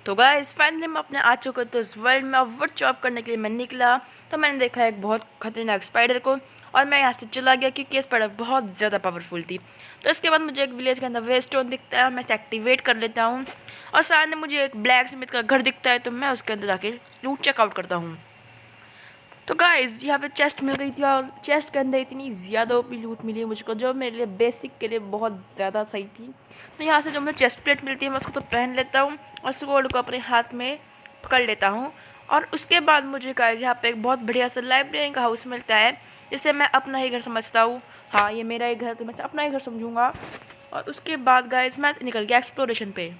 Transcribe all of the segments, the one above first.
तो guys finally मैं अपने आ चुका तो इस वर्ल्ड में अब वुड चॉप करने के लिए मैं निकला। तो मैंने देखा एक बहुत खतरनाक स्पाइडर को और मैं यहाँ से चला गया क्योंकि ये स्पाइडर बहुत ज़्यादा पावरफुल थी। तो इसके बाद मुझे एक विलेज के अंदर वे स्टोन दिखता है, मैं इसे एक्टिवेट कर लेता हूँ और सामने मुझे एक ब्लैक स्मिथ का घर दिखता है, तो मैं उसके अंदर जाके लूट चेकआउट करता हूँ। तो गाइस यहाँ पे चेस्ट मिल गई थी और चेस्ट के अंदर इतनी ज़्यादा ओपी लूट मिली मुझको जो मेरे लिए बेसिक के लिए बहुत ज़्यादा सही थी। तो यहाँ से जो मुझे चेस्ट प्लेट मिलती है मैं उसको तो पहन लेता हूँ और स्वॉर्ड को अपने हाथ में पकड़ लेता हूँ। और उसके बाद मुझे गाइस यहाँ पे एक बहुत बढ़िया सा लाइब्रेरी का हाउस मिलता है जिसे मैं अपना ही घर समझता हूँ। हाँ, ये मेरा ही घर, तो मैं अपना ही घर समझूँगा। और उसके बाद गाइस मैं निकल गया एक्सप्लोरेशन पे।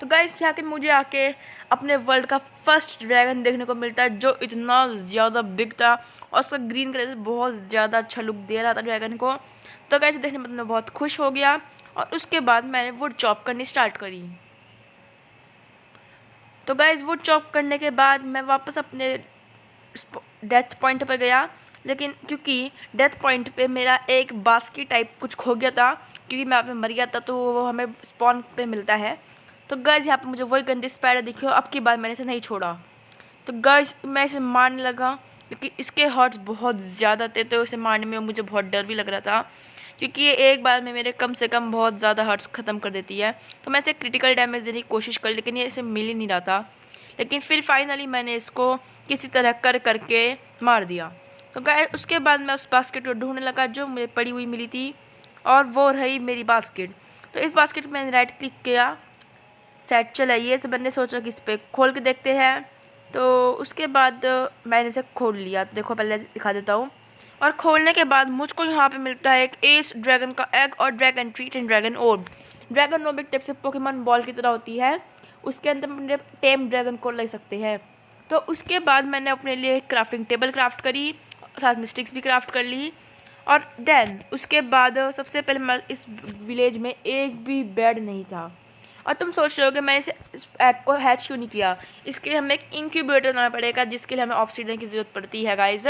तो गाइस यहाँ के मुझे आके अपने वर्ल्ड का फर्स्ट ड्रैगन देखने को मिलता है जो इतना ज़्यादा बिग था और उसका ग्रीन कलर से बहुत ज़्यादा अच्छा लुक दे रहा था ड्रैगन को। तो गाइस देखने में मैं बहुत खुश हो गया और उसके बाद मैंने वुड चॉप करनी स्टार्ट करी। तो गाइस वुड चॉप करने के बाद मैं वापस अपने डेथ पॉइंट पर गया, लेकिन क्योंकि डेथ पॉइंट पे मेरा एक बास्की टाइप कुछ खो गया था क्योंकि मैं आप में मर गया था, तो वो हमें स्पॉन पे मिलता है। तो गाइस यहाँ पे मुझे वही गंदी स्पाइडर दिखी और अब की बार मैंने इसे नहीं छोड़ा। तो गाइस मैं इसे मारने लगा क्योंकि इसके हर्ट्स बहुत ज़्यादा थे, तो इसे मारने में मुझे बहुत डर भी लग रहा था क्योंकि ये एक बार में मेरे कम से कम बहुत ज़्यादा हर्ट्स ख़त्म कर देती है। तो मैं इसे क्रिटिकल डैमेज देने की कोशिश करी लेकिन ये इसे मिल ही नहीं रहा था। लेकिन फिर फाइनली मैंने इसको किसी तरह करके मार दिया। तो गाइस उसके बाद मैं उस बास्केट को ढूंढने लगा जो मुझे पड़ी हुई मिली थी और वो रही मेरी बास्केट। तो इस बास्केट में मैंने राइट क्लिक किया, सेट चलाइए, तो मैंने सोचा कि इस पर खोल के देखते हैं। तो उसके बाद मैंने इसे खोल लिया। तो देखो पहले दिखा देता हूँ। और खोलने के बाद मुझको यहाँ पे मिलता है एक एस ड्रैगन का एग और dragon treat and dragon orb. Dragon orb एक टाइप से पोकेमॉन बॉल की तरह होती है, उसके अंदर अपने टेम ड्रैगन को ले सकते हैं। तो उसके बाद मैंने अपने लिए क्राफ्टिंग टेबल क्राफ्ट करी, साथ में स्टिक्स भी क्राफ्ट कर ली। और देन उसके बाद सबसे पहले मैं इस विलेज में एक भी बेड नहीं था। और तुम सोच रहे हो कि मैंने इस एग को हैच क्यों नहीं किया, इसके लिए हमें एक इंक्यूबेटर बनाना पड़ेगा जिसके लिए हमें ऑक्सीजन की ज़रूरत पड़ती है गाइस।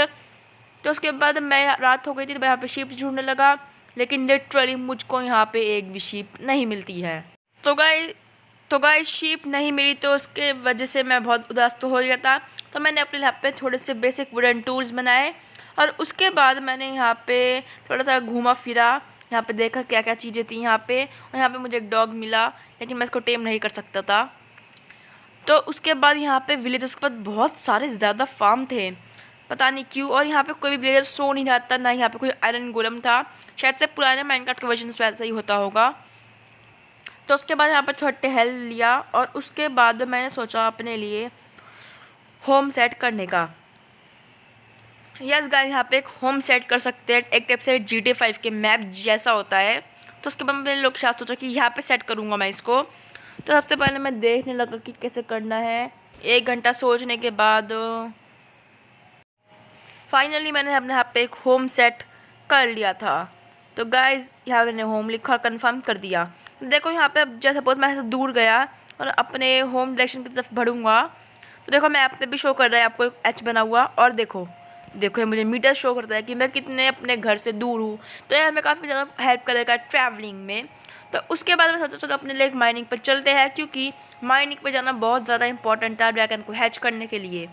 तो उसके बाद मैं रात हो गई थी तो मैं यहाँ पे शीप ढूंढने लगा, लेकिन लिटरली मुझको यहाँ पे एक भी शीप नहीं मिलती है। तो गाइस शीप नहीं मिली तो उसके वजह से मैं बहुत उदास तो हो गया था। तो मैंने अपने यहाँ पे थोड़े से बेसिक वुडन टूल्स बनाए और उसके बाद मैंने यहाँ पे थोड़ा सा घूमा फिरा, यहाँ पे देखा क्या क्या चीज़ें थी यहाँ पे। और यहाँ पे मुझे एक डॉग मिला लेकिन मैं इसको टेम नहीं कर सकता था। तो उसके बाद यहाँ पे विलेजर्स के पास बहुत सारे ज़्यादा फार्म थे, पता नहीं क्यों। और यहाँ पे कोई भी विलेजर सो नहीं रहा था, ना यहाँ पे कोई आयरन गोलम था। शायद से पुराने माइनक्राफ्ट के वर्जन से वैसा ही होता होगा। तो उसके बाद यहाँ पर थोड़ा टहल लिया और उसके बाद मैंने सोचा अपने लिए होम सेट करने का। यस गाइस, यहाँ पे एक होम सेट कर सकते हैं, एक टाइप से GTA 5 के मैप जैसा होता है। तो उसके बाद मैंने लोग शायद सोचा कि यहाँ पे सेट करूँगा मैं इसको। तो सबसे पहले मैं देखने लगा कि कैसे करना है। 1 घंटा सोचने के बाद फाइनली मैंने अपने यहाँ पे एक होम सेट कर लिया था। तो गाइस यहाँ मैंने होम लिखा और कन्फर्म कर दिया। देखो यहाँ पे अब जैसे सपोज मैं ऐसे दूर गया और अपने होम डायरेक्शन की तरफ बढ़ूँगा तो देखो मैप पे भी शो कर रहा है आपको एच बना हुआ। और देखो ये मुझे मीटर शो करता है कि मैं कितने अपने घर से दूर हूँ। तो ये हमें काफ़ी ज़्यादा हेल्प करेगा ट्रैवलिंग में। तो उसके बाद मैं सोचा चलो अपने लिए माइनिंग पर चलते हैं क्योंकि माइनिंग पर जाना बहुत ज़्यादा इंपॉर्टेंट था ड्रैगन को हैच करने के लिए।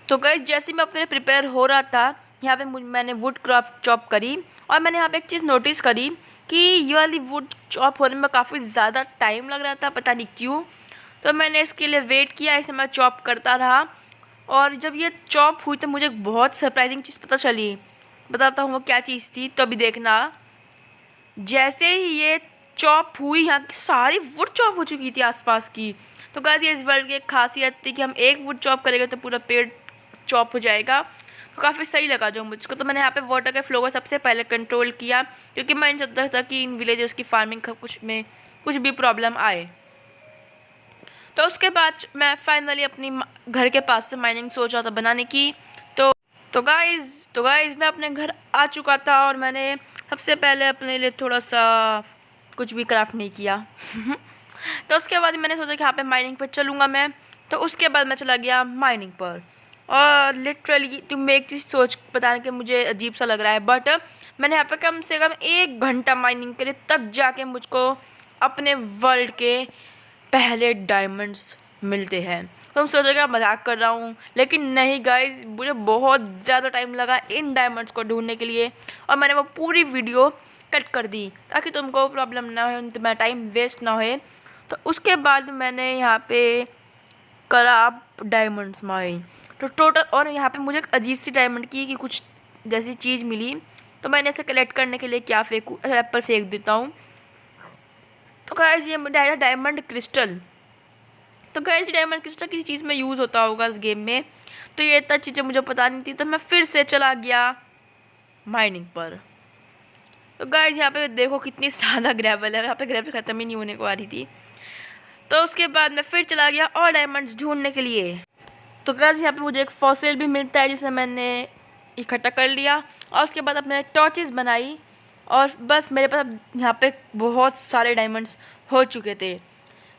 तो गाइस जैसे ही मैं अपने प्रिपेयर हो रहा था यहाँ पे मैंने वुड क्राफ्ट चॉप करी और मैंने यहाँ पे एक चीज़ नोटिस करी कि ये वाली वुड चॉप होने में काफ़ी ज़्यादा टाइम लग रहा था, पता नहीं क्यों। तो मैंने इसके लिए वेट किया, इसे मैं चॉप करता रहा। और जब ये चॉप हुई तो मुझे बहुत सरप्राइजिंग चीज़ पता चली, बताता हूँ वो क्या चीज़ थी। तो अभी देखना, जैसे ही ये चॉप हुई यहाँ की सारी वुड चॉप हो चुकी थी आसपास की। तो गाइस ये इस वर्ल्ड की एक खासियत थी कि हम एक वुड चॉप करेंगे तो पूरा पेड़ चॉप हो जाएगा। तो काफ़ी सही लगा जो मुझको। तो मैंने यहाँ पे वाटर के फ्लो को सबसे पहले कंट्रोल किया क्योंकि मैं नहीं चाहता था कि इन विलेजेस की फार्मिंग का कुछ भी प्रॉब्लम आए। तो उसके बाद मैं फाइनली अपनी घर के पास से माइनिंग सोच रहा था बनाने की। तो गाइस मैं अपने घर आ चुका था और मैंने सबसे पहले अपने लिए थोड़ा सा कुछ भी क्राफ्ट नहीं किया तो उसके बाद मैंने सोचा कि यहाँ पे माइनिंग पर चलूँगा मैं। तो उसके बाद मैं चला गया माइनिंग पर और लिटरली तुम एक चीज़ सोच बताने के मुझे अजीब सा लग रहा है, बट मैंने यहाँ पे कम से कम 1 घंटा माइनिंग करी तब जाके मुझको अपने वर्ल्ड के पहले डायमंड्स मिलते हैं। तो हम सोचेगा मजाक कर रहा हूँ, लेकिन नहीं गाइस, मुझे बहुत ज़्यादा टाइम लगा इन डायमंड्स को ढूंढने के लिए, और मैंने वो पूरी वीडियो कट कर दी ताकि तुमको प्रॉब्लम ना हो, तुम्हारा टाइम वेस्ट ना हो। तो उसके बाद मैंने यहाँ पे करा डायमंड्स माइन, तो टोटल, और यहाँ पे मुझे एक अजीब सी डायमंड की कुछ जैसी चीज़ मिली, तो मैंने इसे कलेक्ट करने के लिए क्या फेंकूँ, एप्पल फेंक देता हूँ। तो गाइस ये मेरा डायमंड क्रिस्टल, तो गाइस डायमंड क्रिस्टल किसी चीज़ में यूज़ होता होगा इस गेम में, तो ये इतना चीज़ें मुझे पता नहीं थी, तो मैं फिर से चला गया माइनिंग पर। तो गाइस यहाँ पे देखो कितनी सादा ग्रेवल है, यहाँ पे ग्रेवल ख़त्म ही नहीं होने को आ रही थी। तो उसके बाद मैं फिर चला गया और डायमंड्स ढूंढने के लिए। तो गाइस यहाँ पे मुझे एक फॉसिल भी मिलता है जिसे मैंने इकट्ठा कर लिया, और उसके बाद अपने टॉर्चेस बनाई, और बस मेरे पास यहाँ पे बहुत सारे डायमंड्स हो चुके थे।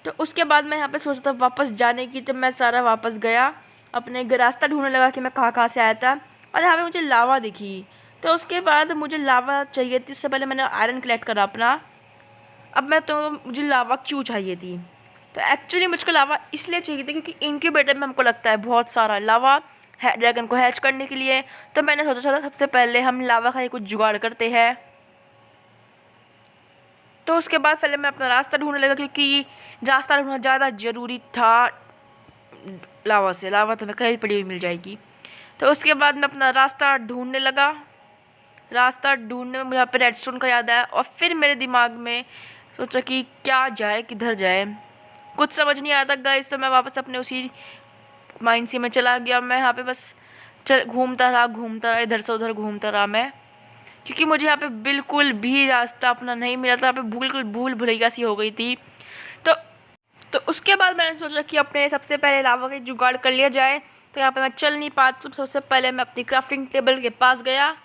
तो उसके बाद मैं यहाँ पे सोचा था वापस जाने की, तो मैं सारा वापस गया, अपने रास्ता ढूंढने लगा कि मैं कहाँ से आया था, और यहाँ पे मुझे लावा दिखी। तो उसके बाद मुझे लावा चाहिए थी, उससे पहले मैंने आयरन कलेक्ट करा अपना। अब मुझे लावा क्यों चाहिए थी, तो एक्चुअली मुझको लावा इसलिए चाहिए थी क्योंकि इनक्यूबेटर में हमको लगता है बहुत सारा लावा है ड्रैगन को हैच करने के लिए। तो मैंने सोचा चलो सबसे पहले हम लावा का ही कुछ जुगाड़ करते हैं। तो उसके बाद पहले मैं अपना रास्ता ढूंढने लगा, क्योंकि रास्ता ढूंढना ज़्यादा ज़रूरी था लावा से, लावा तो मैं कहीं पड़ी हुई मिल जाएगी। तो उसके बाद मैं अपना रास्ता ढूंढने लगा, रास्ता ढूंढने में मुझे यहाँ पे रेडस्टोन का याद आया, और फिर मेरे दिमाग में सोचा कि क्या जाए किधर जाए, कुछ समझ नहीं आता गाइस। तो मैं वापस अपने उसी माइंड से में चला गया। मैं यहाँ पे बस घूमता रहा, इधर से उधर घूमता रहा मैं, क्योंकि मुझे यहाँ पे बिल्कुल भी रास्ता अपना नहीं मिला था, यहाँ पे बिल्कुल भूल भुलैया सी हो गई थी। तो उसके बाद मैंने सोचा कि अपने सबसे पहले लावा का जुगाड़ कर लिया जाए। तो यहाँ पे मैं चल नहीं पाती, तो सबसे पहले मैं अपनी क्राफ्टिंग टेबल के पास गया।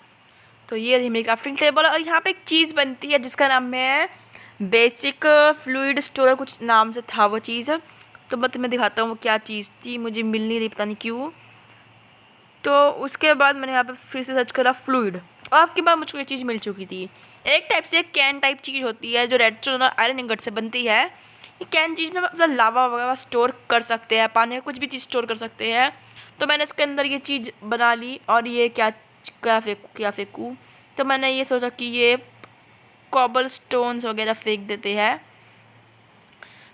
तो ये रही मेरी क्राफ्टिंग टेबल, और यहाँ पे एक चीज़ बनती है जिसका नाम है बेसिक फ्लूइड स्टोर, कुछ नाम से था वो चीज़। तो मैं तुम्हें दिखाता हूँ वो क्या चीज़ थी, मुझे मिल नहीं रही, पता नहीं क्यों। तो उसके बाद मैंने यहाँ पे फिर से सर्च करा फ्लूइड, और आपके बाद मुझको ये चीज़ मिल चुकी थी। एक टाइप से कैन टाइप चीज़ होती है जो रेडस्टोन और आयरन इंगट से बनती है। ये कैन चीज़ में मतलब लावा वगैरह स्टोर कर सकते हैं, पानी का कुछ भी चीज़ स्टोर कर सकते हैं। तो मैंने इसके अंदर ये चीज़ बना ली, और ये क्या फेंकूँ, तो मैंने ये सोचा कि ये कॉबल स्टोन्स वगैरह फेंक देते हैं।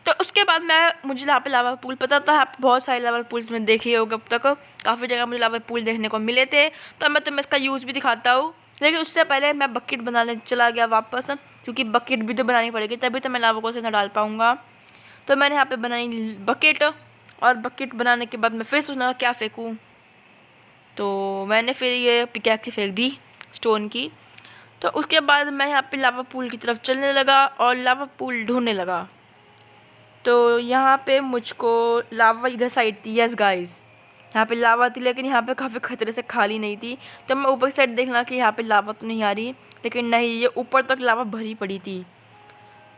तो उसके बाद मुझे यहाँ पे लावा पूल पता था, बहुत सारे लावा पूल तुमने देखे होगा अब तक, काफ़ी जगह मुझे लावा पूल देखने को मिले थे। तो मैं तुम्हें इसका यूज़ भी दिखाता हूँ, लेकिन उससे पहले मैं बकेट बनाने चला गया वापस, क्योंकि बकेट भी तो बनानी पड़ेगी, तभी तो मैं लावा को उसमें डाल पाऊँगा। तो मैंने यहाँ पे बनाई बकेट, और बकेट बनाने के बाद मैं फिर सोचना क्या फेंकूँ, तो मैंने फिर ये पिकैक्स फेंक दी स्टोन की। तो उसके बाद मैं यहाँ पे लावा पूल की तरफ चलने लगा और लावा पूल ढूंढने लगा। तो यहाँ पे मुझको लावा इधर साइड थी, यस गाइस, यहाँ पे लावा थी, लेकिन यहाँ पे काफ़ी खतरे से खाली नहीं थी। तो मैं ऊपर साइड देखना कि यहाँ पे लावा तो नहीं आ रही, लेकिन नहीं, ये ऊपर तक लावा भरी पड़ी थी।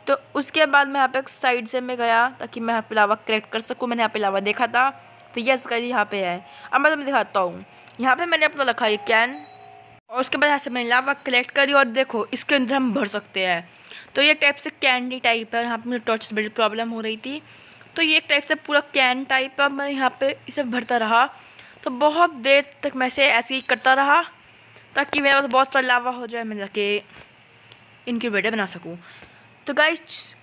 तो उसके बाद मैं यहाँ पे एक साइड से मैं गया ताकि मैं यहाँ पे लावा कलेक्ट कर सकूँ। मैंने यहाँ पे लावा देखा था, तो यस गाइस यहाँ पे है। अब मैं तुम्हें दिखाता हूँ, यहाँ पे मैंने अपना रखा ये कैन, और उसके बाद यहाँ से मैंने लावा कलेक्ट करी, और देखो इसके अंदर हम भर सकते हैं। तो ये टाइप से कैंडी टाइप है, यहाँ पे मुझे टॉर्च से बड़ी प्रॉब्लम हो रही थी, तो ये एक टाइप से पूरा कैन टाइप है। मैं यहाँ पे इसे भरता रहा, तो बहुत देर तक मैं इसे ऐसे ही करता रहा ताकि मेरे पास बहुत सारा लावा हो जाए, मैं जाके इनक्यूबेटर बना सकूँ। तो गाइस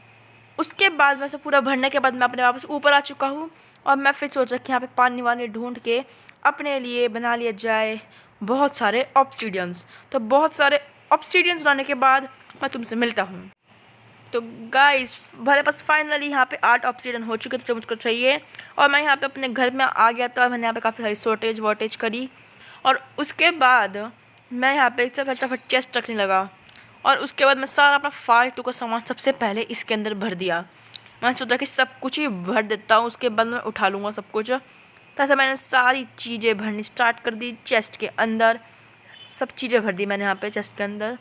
उसके बाद वैसे पूरा भरने के बाद मैं अपने वापस ऊपर आ चुका हूँ, और मैं फिर सोचा कि यहाँ पे पानी वानी ढूंढ के अपने लिए बना लिया जाए बहुत सारे ऑब्सीडियंस। तो बहुत सारे ऑब्सीडियंस बनाने के बाद मैं तुमसे मिलता हूँ। तो गाइस मेरे पास फाइनली यहाँ पे 8 ऑब्सीडियन हो चुके थे जो मुझको चाहिए, और मैं यहाँ पे अपने घर में आ गया था। मैंने यहाँ पे काफ़ी सारी शॉर्टेज वॉटेज करी, और उसके बाद मैं यहाँ पे फटाफट चेस्ट रखने लगा, और उसके बाद मैं सारा अपना फालतू का सामान सबसे पहले इसके अंदर भर दिया। मैंने सोचा कि सब कुछ ही भर देता हूँ, उसके बाद मैं उठा लूँगा सब कुछ। तो ऐसे मैंने सारी चीज़ें भरनी स्टार्ट कर दी चेस्ट के अंदर, सब चीज़ें भर दी मैंने यहाँ पे चेस्ट के अंदर।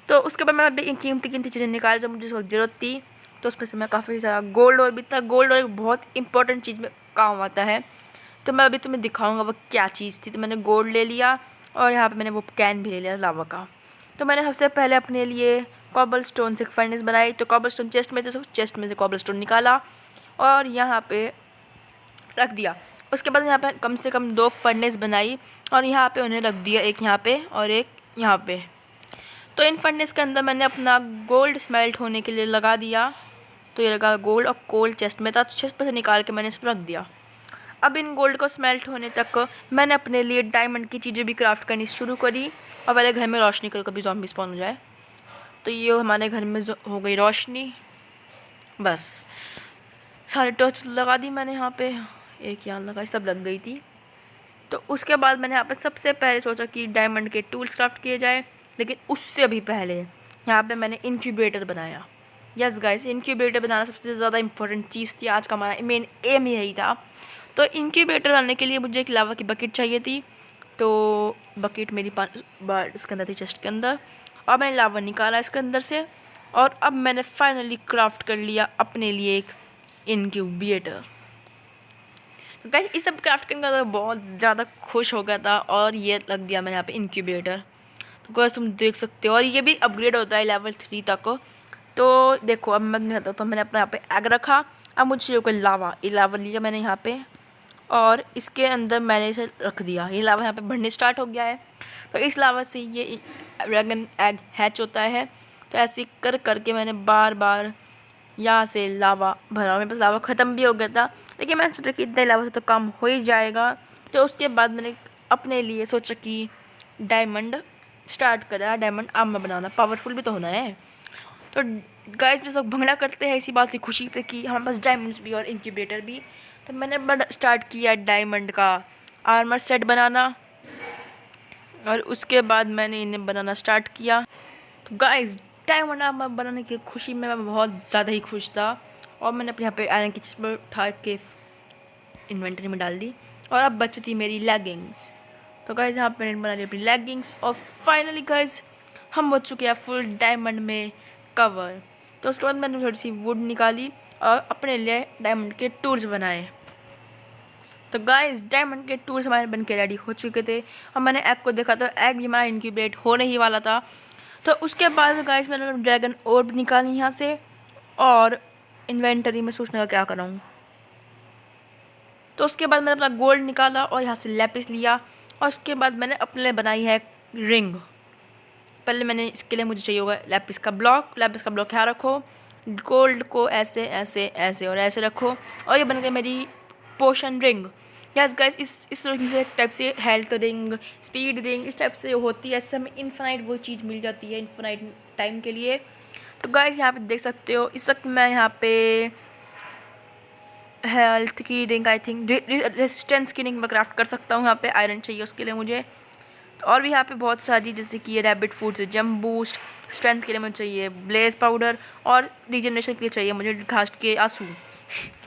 तो उसके बाद मैं कीमती चीज़ें निकाल जब मुझे ज़रूरत थी। तो उसमें से मैं काफ़ी सारा गोल्ड और भी था। गोल्ड और एक बहुत इंपॉर्टेंट चीज़ में काम आता है, तो मैं अभी तुम्हें दिखाऊंगा वो क्या चीज़ थी। तो मैंने गोल्ड ले लिया, और यहाँ पे मैंने वो कैन भी ले लिया लावा का। तो मैंने सबसे पहले अपने लिए कॉबल स्टोन से एक फर्नेस बनाई। तो कॉबल स्टोन चेस्ट में थे, तो चेस्ट में से कॉबल स्टोन निकाला, और यहाँ पे रख दिया। उसके बाद यहाँ पे कम से कम 2 फर्नेस बनाई और यहाँ पे उन्हें रख दिया, एक यहाँ पे और एक यहाँ पे। तो इन फर्नेस के अंदर मैंने अपना गोल्ड स्मेल्ट होने के लिए लगा दिया। तो ये लगा गोल्ड और कोल चेस्ट में था, तो चेस्ट में से निकाल के मैंने इस पर रख दिया। अब इन गोल्ड को स्मेल्ट होने तक मैंने अपने लिए डायमंड की चीज़ें भी क्राफ्ट करनी शुरू करी। और पहले घर में रोशनी करो, कभी ज़ॉम्बी स्पॉन हो जाए। तो ये हमारे घर में हो गई रोशनी। बस सारे टॉर्च लगा दी मैंने, यहाँ पे एक यहाँ लगाई, सब लग गई थी। तो उसके बाद मैंने यहाँ पे सबसे पहले सोचा कि डायमंड के टूल्स क्राफ्ट किए जाए, लेकिन उससे भी पहले यहाँ पे मैंने इंक्यूबेटर बनाया। यस गाइस, इंक्यूबेटर बनाना सबसे ज़्यादा इंपॉर्टेंट चीज़ थी। आज का हमारा मेन एम यही था। तो इंक्यूबेटर बनाने के लिए मुझे एक लावा की बकेट चाहिए थी। तो बकेट मेरी इसके अंदर थी, चेस्ट के अंदर, और मैंने लावा निकाला इसके अंदर से। और अब मैंने फाइनली क्राफ्ट कर लिया अपने लिए एक इंक्यूबेटर। तो गाइस इस सब क्राफ्ट करने के बाद बहुत ज़्यादा खुश हो गया था और ये लग दिया मैंने यहाँ पे इंक्यूबेटर। तो गाइस तुम देख सकते हो, और ये भी अपग्रेड होता है लेवल 3 तक। तो देखो अब मैं नहीं, तो मैंने अपने यहाँ पे एग रखा। अब मुझे कोई लावा, ये लावा लिया मैंने यहाँ पे और इसके अंदर मैंने इसे रख दिया। ये लावा यहाँ पे बढ़ने स्टार्ट हो गया है। तो इस लावा से ये ड्रैगन एग हैच होता है। तो ऐसे कर करके मैंने बार बार यहाँ से लावा भरा। मेरे पास लावा ख़त्म भी हो गया था, लेकिन मैंने सोचा कि इतने लावा से तो काम हो ही जाएगा। तो उसके बाद मैंने अपने लिए सोचा कि डायमंड स्टार्ट करा, डायमंड आर्मर बनाना, पावरफुल भी तो होना है। तो गाइस में सब भंगड़ा करते हैं इसी बात की खुशी पे कि हमारे पास डायमंड्स भी और इंक्यूबेटर भी। तो मैंने स्टार्ट किया डायमंड का आर्मर सेट बनाना, और उसके बाद मैंने इन्हें बनाना स्टार्ट किया। तो गाइस डायमंड आर्मर बनाने की खुशी में मैं बहुत ज़्यादा ही खुश था। और मैंने अपने यहाँ पे आयरन की चीज़ पर उठा के इन्वेंटरी में डाल दी। और अब बची थी मेरी लेगिंग्स। तो गाइस यहाँ पे मैंने बना ली अपनी लेगिंग्स। और फाइनली गाइस हम हो चुके हैं फुल डायमंड में कवर। तो उसके बाद मैंने थोड़ी सी वुड निकाली और अपने लिए डायमंड के टूल्स बनाए। तो गाइस डायमंड के टूल्स हमारे बन के रेडी हो चुके थे। और मैंने एग को देखा तो एग भी हमारा इंक्यूबेट होने ही वाला था। तो उसके बाद गाइस मैंने ड्रैगन ऑर्ब निकाली यहाँ से, और इन्वेंटरी में सोचने का क्या कराऊँ। तो उसके बाद मैंने अपना गोल्ड निकाला और यहाँ से लैपिस लिया। और उसके बाद मैंने अपने लिए बनाई है रिंग। पहले मैंने इसके लिए मुझे चाहिए होगा लैपिस का ब्लॉक। लैपिस का ब्लॉक यहाँ रखो, गोल्ड को ऐसे ऐसे ऐसे और ऐसे रखो, और ये बन गई मेरी पोशन रिंग। यस गाइस इस रिंग से एक टाइप से हेल्थ रिंग, स्पीड रिंग, इस टाइप से होती है। इससे हमें इन्फिनाइट वो चीज़ मिल जाती है इन्फिनाइट टाइम के लिए। तो गाइस यहाँ पे देख सकते हो इस वक्त मैं यहाँ पे हेल्थ की रिंग, आई थिंक रेजिस्टेंस की रिंग में क्राफ्ट कर सकता हूँ। यहाँ पे आयरन चाहिए उसके लिए मुझे। तो और भी यहाँ पे बहुत सारी, जैसे कि ये रैबिट फूड से जंप बूस्ट, स्ट्रेंथ के लिए मुझे चाहिए ब्लेज पाउडर, और रीजनरेशन के लिए चाहिए मुझे घास के आंसू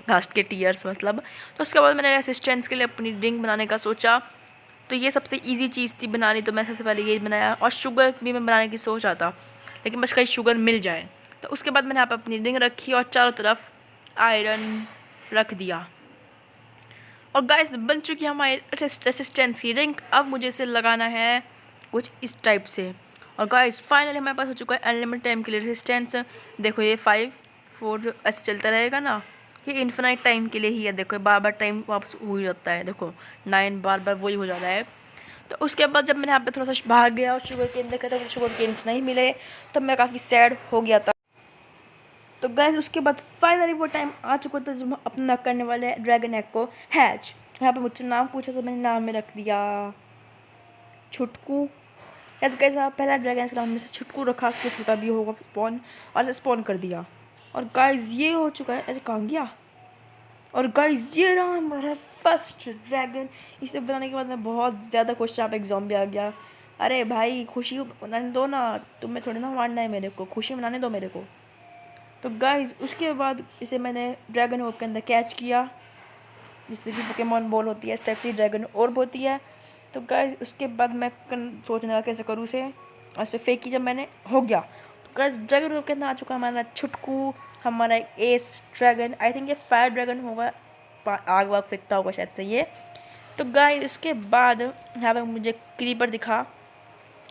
घास के टीयर्स मतलब। तो उसके बाद मैंने रेसिस्टेंस के लिए अपनी रिंग बनाने का सोचा। तो ये सबसे ईजी चीज़ थी बनानी, तो मैं सबसे पहले ये बनाया। और शुगर भी मैं बनाने की सोच रहा था, लेकिन बस कहीं शुगर मिल जाए। तो उसके बाद मैंने यहाँ पर अपनी रिंग रखी और चारों तरफ आयरन रख दिया। और गाइस बन चुकी है हमारी रेसिस्टेंस की रिंग। अब मुझे इसे लगाना है कुछ इस टाइप से। और गाइस फाइनली हमारे पास हो चुका है अनलिमिटेड टाइम के लिए रेसिस्टेंस। देखो ये 5 4 ऐसे चलता रहेगा ना, ये इन्फिनाइट टाइम के लिए ही है। देखो बार बार टाइम वापस हो ही जाता है, देखो 9 बार बार वही हो जा रहा है। तो उसके बाद जब मैंने यहाँ पे थोड़ा सा बाहर गया और शुगर केन देखा था, शुगर केन्स नहीं मिले, तो मैं काफ़ी सैड हो गया था। तो गाइस उसके बाद फाइनली वो टाइम आ चुका था जब हम अपना करने वाले ड्रैगन एग को हैच। यहाँ पे मुझसे नाम पूछा तो मैंने नाम में रख दिया छुटकू। ऐसे गाइस वहाँ पहला ड्रैगन का नाम में से छुटकू रखा कि छोटा भी होगा स्पॉन, और ऐसे स्पॉन कर दिया। और गाइस ये हो चुका है, अरे कहाँ गया। और गाइस ये रहा हमारा फर्स्ट ड्रैगन। इसे बनाने के बाद मैं बहुत ज़्यादा खुश, यहाँ पे एक ज़ॉम्बी आ गया। अरे भाई खुशी मनाने दो ना, तुम्हें थोड़ी ना मारना है मेरे को, खुशी मनाने दो मेरे को। तो गाइस उसके बाद इसे मैंने ड्रैगन ऑर्ब के अंदर कैच किया, जिससे कि पोकेमॉन बॉल होती है इस टाइप से ड्रैगन ऑर्ब होती है। तो गाइस उसके बाद मैं सोचने लगा कैसे करूँ उसे, और उस पर फेंक की जब मैंने हो गया। तो गाइस ड्रैगन ऑर्ब के अंदर आ चुका हमारा छुटकू, हमारा एस ड्रैगन। आई थिंक ये फायर ड्रैगन होगा, आग वाग फेंकता होगा शायद से ये। तो गाइस उसके बाद यहाँ पर मुझे क्रीपर दिखा।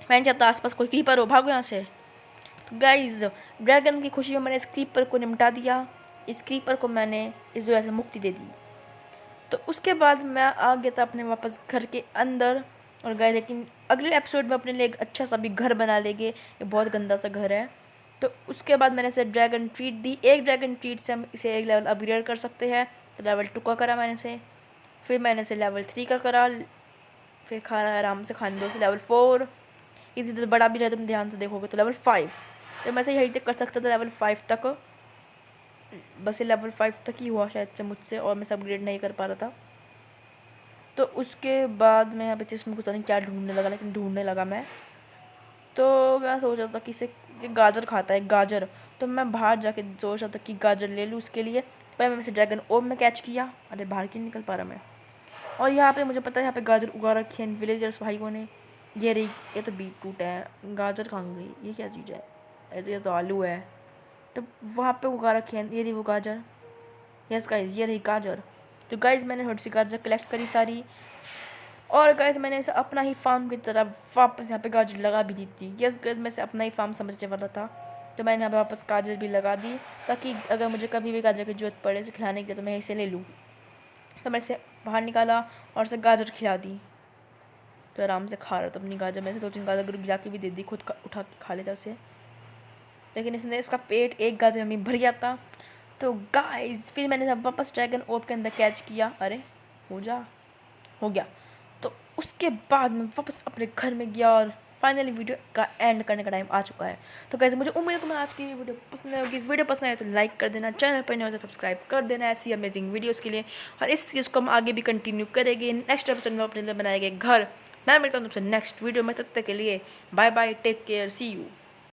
मैंने चाहता आसपास कोई क्रीपर हो, भागो यहाँ से। तो गाइस ड्रैगन की खुशी में मैंने इस क्रीपर को निपटा दिया। इस क्रीपर को मैंने इस दुनिया से मुक्ति दे दी। तो उसके बाद मैं आ गया था अपने वापस घर के अंदर और गए, लेकिन अगले एपिसोड में अपने लिए एक अच्छा सा भी घर बना लेंगे। ये बहुत गंदा सा घर है। तो उसके बाद मैंने इसे ड्रैगन ट्रीट दी। एक ड्रैगन ट्रीट से हम इसे एक लेवल अपग्रेड कर सकते हैं। तो लेवल 2 का करा मैंने इसे, फिर मैंने इसे लेवल 3 का करा, फिर खा रहा है आराम से, खाने दो से लेवल 4। इसी तरह बड़ा भी रहे, तुम ध्यान से देखोगे तो लेवल 5। तो मैं से यहीं तक कर सकता था, लेवल 5 तक। बस ये लेवल 5 तक ही हुआ शायद से मुझसे, और मैं अपग्रेड नहीं कर पा रहा था। तो उसके बाद मैं यहाँ पे चीज़ में कुछ नहीं क्या ढूंढने लगा, लेकिन ढूंढने लगा मैं। तो मैं सोच रहा था कि इसे गाजर खाता है, गाजर। तो मैं बाहर जाके सोच रहा था कि गाजर ले लूँ उसके लिए। पर मैं ड्रैगन ओब में कैच किया। अरे बाहर क्यों निकल पा रहा मैं। और यहाँ पे मुझे पता है यहाँ पे गाजर उगा रखी है विलेजर्स भाइयों ने। ये रही, ये तो बीटरूट है, गाजर कहाँ गई, ये क्या चीज़ है, ये तो आलू है। तो वहाँ पे उगा रखी है, ये रही वो गाजर। यस गाइज, ये रही गाजर। तो गाइज मैंने थोड़ी सी गाजर कलेक्ट करी सारी, और गाइज मैंने इसे अपना ही फार्म की तरह वापस यहाँ पे गाजर लगा भी दी थी। यस गाइज, मैं इसे अपना ही फार्म समझने वाला था। तो मैंने यहाँ पे वापस गाजर भी लगा दी, ताकि अगर मुझे कभी भी गाजर की जरूरत पड़े इसे खिलाने के लिए तो मैं इसे ले लूँ। तो मैं इसे बाहर निकाला और इसे गाजर खिला दी। तो आराम से खा रहा था अपनी गाजर। मैं से 2-3 गाजर गिरा के भी दे दी, खुद उठा के खा लेता उसे। लेकिन इसने इसका पेट एक गाजर में भर गया था। तो गाइस फिर मैंने वापस ड्रैगन ओब के अंदर कैच किया। अरे हो गया। तो उसके बाद मैं वापस अपने घर में गया और फाइनली वीडियो का एंड करने का टाइम आ चुका है। तो गाइस मुझे उम्मीद है तुम्हें आज की वीडियो पसंद होगी। वीडियो पसंद आए तो लाइक कर देना, चैनल पर नहीं हो तो सब्सक्राइब कर देना ऐसी अमेजिंग वीडियोस के लिए। और इस चीज़ को हम आगे भी कंटिन्यू करेंगे। नेक्स्ट एपिसोड में अपने लिए बनाए गए घर। मैं मिलता हूँ तुमसे नेक्स्ट वीडियो में, तब तक के लिए bye bye, take care, see you.